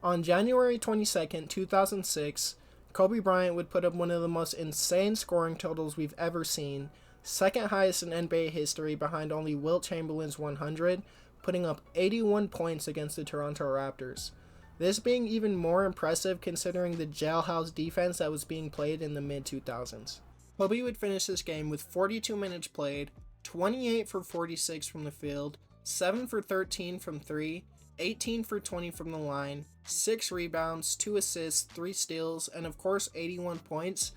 On January 22nd, 2006, Kobe Bryant would put up one of the most insane scoring totals we've ever seen, second highest in NBA history behind only Wilt Chamberlain's 100, putting up 81 points against the Toronto Raptors. This being even more impressive considering the jailhouse defense that was being played in the mid-2000s. Kobe would finish this game with 42 minutes played, 28 for 46 from the field, 7 for 13 from 3, 18 for 20 from the line, 6 rebounds, 2 assists, 3 steals, and of course 81 points,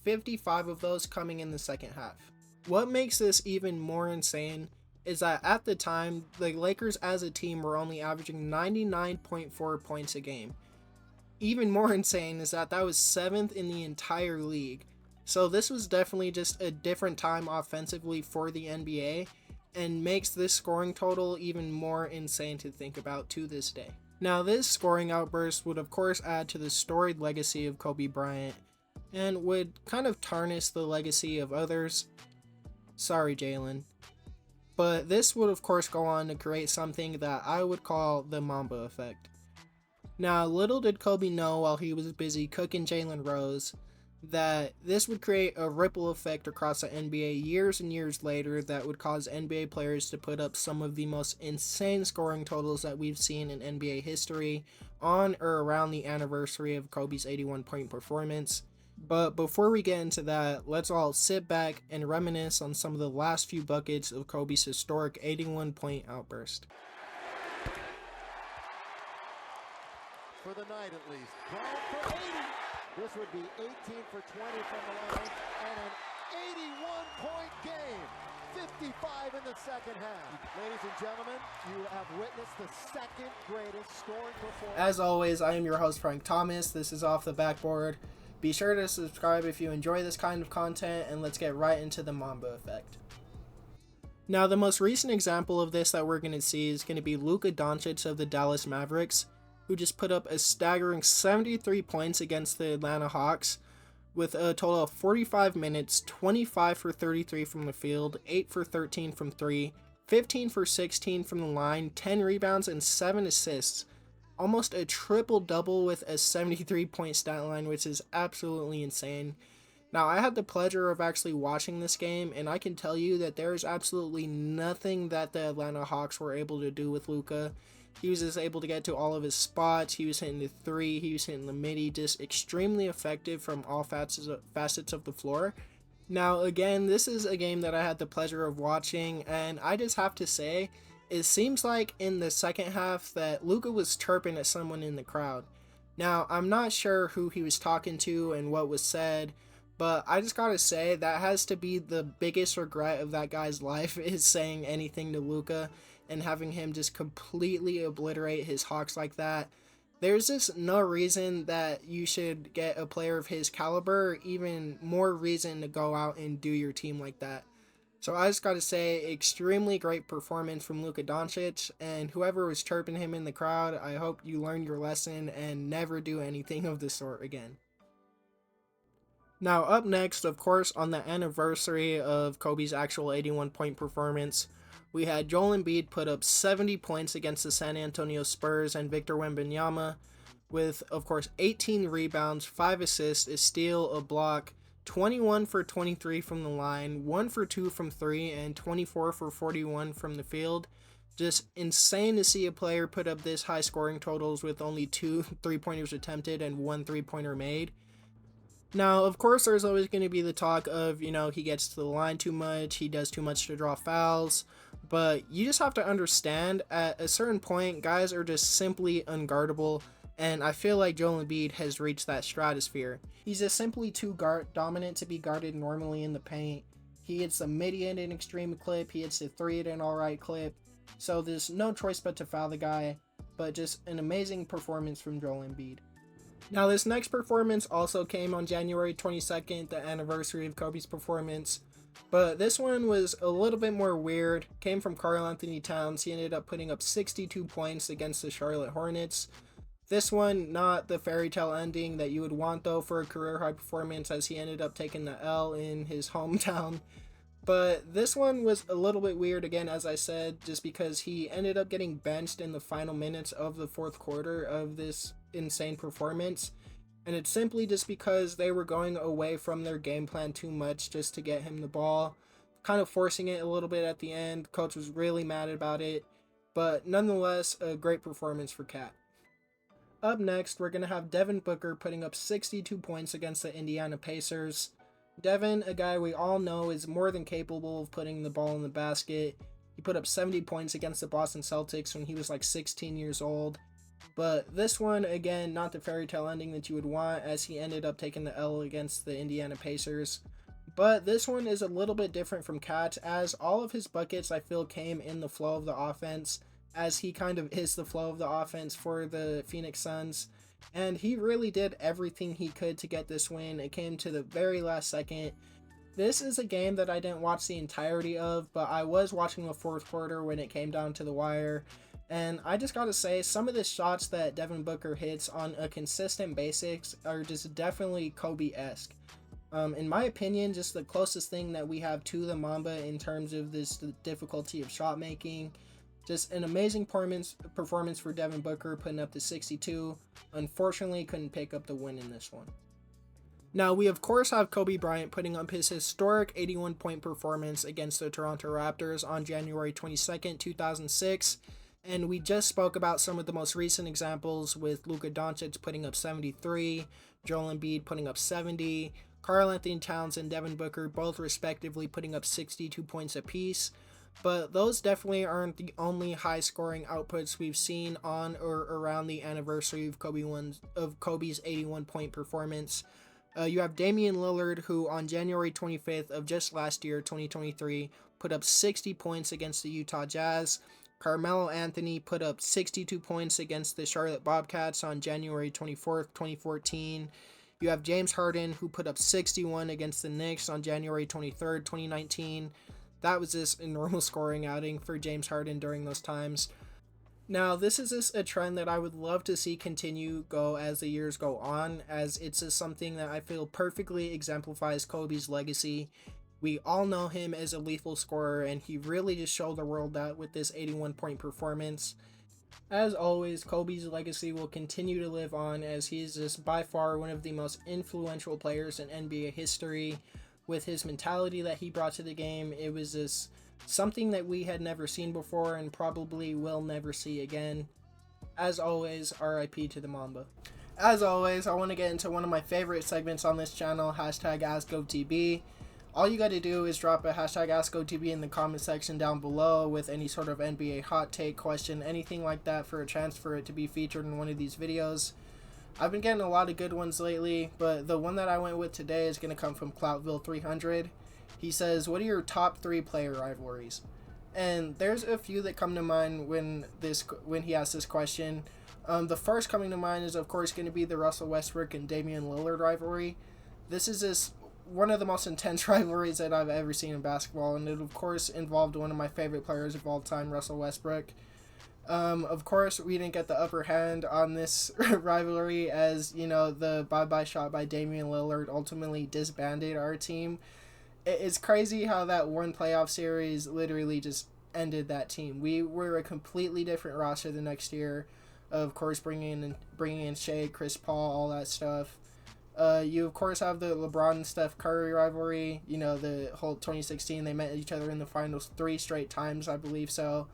55 of those coming in the second half. What makes this even more insane is that at the time, the Lakers as a team were only averaging 99.4 points a game. Even more insane is that that was 7th in the entire league. So this was definitely just a different time offensively for the NBA, and makes this scoring total even more insane to think about to this day. Now, this scoring outburst would of course add to the storied legacy of Kobe Bryant, and would kind of tarnish the legacy of others. Sorry, Jalen. But this would of course go on to create something that I would call the Mamba Effect. Now, little did Kobe know while he was busy cooking Jalen Rose that this would create a ripple effect across the NBA years and years later that would cause NBA players to put up some of the most insane scoring totals that we've seen in NBA history on or around the anniversary of Kobe's 81-point performance. But before we get into that, let's all sit back and reminisce on some of the last few buckets of Kobe's historic 81-point outburst. For the night at least. Brown for 80. This would be 18 for 20 from the line and an 81-point game. 55 in the second half. Ladies and gentlemen, you have witnessed the second greatest scoring performance. As always, I am your host, Frank Thomas. This is Off the Backboard. Be sure to subscribe if you enjoy this kind of content, and let's get right into the Mamba Effect. Now, the most recent example of this that we're going to see is going to be Luka Donic of the Dallas Mavericks, who just put up a staggering 73 points against the Atlanta Hawks, with a total of 45 minutes, 25 for 33 from the field, 8 for 13 from 3, 15 for 16 from the line, 10 rebounds, and 7 assists. Almost a triple-double with a 73-point stat line, which is absolutely insane. Now, I had the pleasure of actually watching this game, and I can tell you that there is absolutely nothing that the Atlanta Hawks were able to do with Luka. He was just able to get to all of his spots. He was hitting the three. He was hitting the midi. Just extremely effective from all facets of the floor. Now, again, this is a game that I had the pleasure of watching, and I just have to say, it seems like in the second half that Luka was chirping at someone in the crowd. Now, I'm not sure who he was talking to and what was said, but I just gotta say, that has to be the biggest regret of that guy's life, is saying anything to Luka and having him just completely obliterate his Hawks like that. There's just no reason that you should get a player of his caliber, even more reason to go out and do your team like that. So I just gotta say, extremely great performance from Luka Donic, and whoever was chirping him in the crowd, I hope you learned your lesson and never do anything of the sort again. Now, up next, of course, on the anniversary of Kobe's actual 81-point performance, we had Jolan Beid put up 70 points against the San Antonio Spurs and Victor Wembanyama, with, of course, 18 rebounds, 5 assists, a steal, a block, 21 for 23 from the line, 1 for 2 from 3, and 24 for 41 from the field. Just insane to see a player put up this high scoring totals with only 2 3-pointers attempted and 1 3-pointer made. Now, of course, there's always going to be the talk of, he gets to the line too much, he does too much to draw fouls, but you just have to understand, at a certain point, guys are just simply unguardable, and I feel like Jolan Beid has reached that stratosphere. He's just simply too dominant to be guarded normally in the paint. He hits the midi at an extreme clip, he hits the three at an alright clip, so there's no choice but to foul the guy, but just an amazing performance from Jolan Beid. Now, this next performance also came on January 22nd, the anniversary of Kobe's performance, but this one was a little bit more weird. Came from Karl-Anthony Towns. He ended up putting up 62 points against the Charlotte Hornets. This one, not the fairy tale ending that you would want, though, for a career high performance, as he ended up taking the L in his hometown. But this one was a little bit weird, again, as I said, just because he ended up getting benched in the final minutes of the fourth quarter of this insane performance. And it's simply just because they were going away from their game plan too much just to get him the ball, kind of forcing it a little bit at the end. Coach was really mad about it, but nonetheless, a great performance for Cat. Up next, we're going to have Devin Booker putting up 62 points against the Indiana Pacers. Devin, a guy we all know is more than capable of putting the ball in the basket. He put up 70 points against the Boston Celtics when he was like 16 years old. But this one, again, not the fairy tale ending that you would want, as he ended up taking the L against the Indiana Pacers. But this one is a little bit different from Cat, as all of his buckets, I feel, came in the flow of the offense, as he kind of is the flow of the offense for the Phoenix Suns. And he really did everything he could to get this win. It came to the very last second. This is a game that I didn't watch the entirety of, but I was watching the fourth quarter when it came down to the wire. And I just gotta say, some of the shots that Devin Booker hits on a consistent basis are just definitely Kobe-esque. In my opinion, just the closest thing that we have to the Mamba in terms of the difficulty of shot making. Just an amazing performance for Devin Booker, putting up the 62. Unfortunately, couldn't pick up the win in this one. Now, we of course have Kobe Bryant putting up his historic 81-point performance against the Toronto Raptors on January 22nd, 2006. And we just spoke about some of the most recent examples, with Luka Donic putting up 73, Jolan Beid putting up 70, Karl-Anthony Towns and Devin Booker both respectively putting up 62 points apiece. But those definitely aren't the only high-scoring outputs we've seen on or around the anniversary of Kobe's 81-point performance. You have Damian Lillard, who on January 25th of just last year, 2023, put up 60 points against the Utah Jazz. Carmelo Anthony put up 62 points against the Charlotte Bobcats on January 24th, 2014. You have James Harden, who put up 61 against the Knicks on January 23rd, 2019. That was just a normal scoring outing for James Harden during those times. Now, this is just a trend that I would love to see go as the years go on, as it's just something that I feel perfectly exemplifies Kobe's legacy. We all know him as a lethal scorer, and he really just showed the world that with this 81-point performance. As always, Kobe's legacy will continue to live on, as he is just by far one of the most influential players in NBA history. With his mentality that he brought to the game, it was just something that we had never seen before and probably will never see again. As always, RIP to the Mamba. As always, I want to get into one of my favorite segments on this channel, hashtag AskGoTB. All you gotta do is drop a hashtag AskGoTB in the comment section down below with any sort of NBA hot take, question, anything like that, for a chance for it to be featured in one of these videos. I've been getting a lot of good ones lately, but the one that I went with today is going to come from Cloutville300. He says, what are your top 3 player rivalries? And there's a few that come to mind when he asks this question. The first coming to mind is, of course, going to be the Russell Westbrook and Damian Lillard rivalry. This is just one of the most intense rivalries that I've ever seen in basketball, and it, of course, involved one of my favorite players of all time, Russell Westbrook. Of course, we didn't get the upper hand on this rivalry, as, you know, the bye-bye shot by Damian Lillard ultimately disbanded our team. It's crazy how that one playoff series literally just ended that team. We were a completely different roster the next year, of course, bringing in Shea, Chris Paul, all that stuff. You, of course, have the LeBron and Steph Curry rivalry. You know, the whole 2016, they met each other in the finals 3 straight times, I believe so.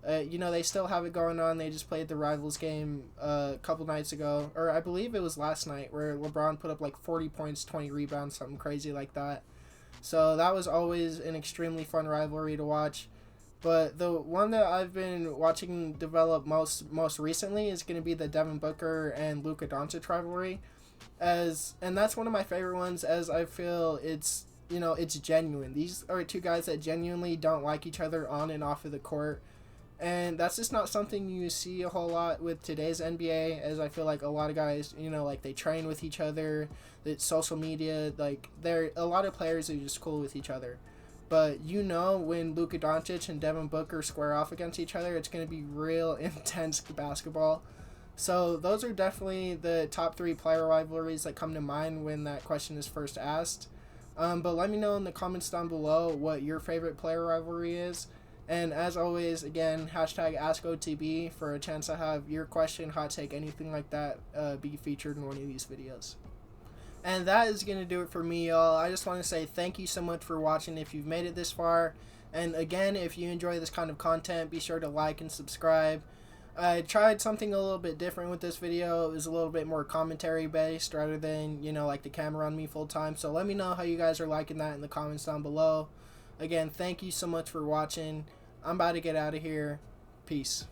You know, they still have it going on. They just played the Rivals game a couple nights ago, or I believe it was last night, where LeBron put up like 40 points, 20 rebounds, something crazy like that. So that was always an extremely fun rivalry to watch. But the one that I've been watching develop most recently is going to be the Devin Booker and Luka Donic rivalry, and that's one of my favorite ones, as I feel it's, you know, it's genuine. These are 2 guys that genuinely don't like each other on and off of the court. And that's just not something you see a whole lot with today's NBA, as I feel like a lot of guys, you know, like they train with each other, that social media, like a lot of players are just cool with each other. But you know, when Luka Donic and Devin Booker square off against each other, it's going to be real intense basketball. So those are definitely the top 3 player rivalries that come to mind when that question is first asked. But let me know in the comments down below what your favorite player rivalry is. And as always, again, hashtag Asot TB for a chance to have your question, hot take, anything like that be featured in one of these videos. And that is going to do it for me, y'all. I just want to say thank you so much for watching if you've made it this far. And again, if you enjoy this kind of content, be sure to like and subscribe. I tried something a little bit different with this video. It was a little bit more commentary based rather than, you know, like the camera on me full time. So let me know how you guys are liking that in the comments down below. Again, thank you so much for watching. I'm about to get out of here. Peace.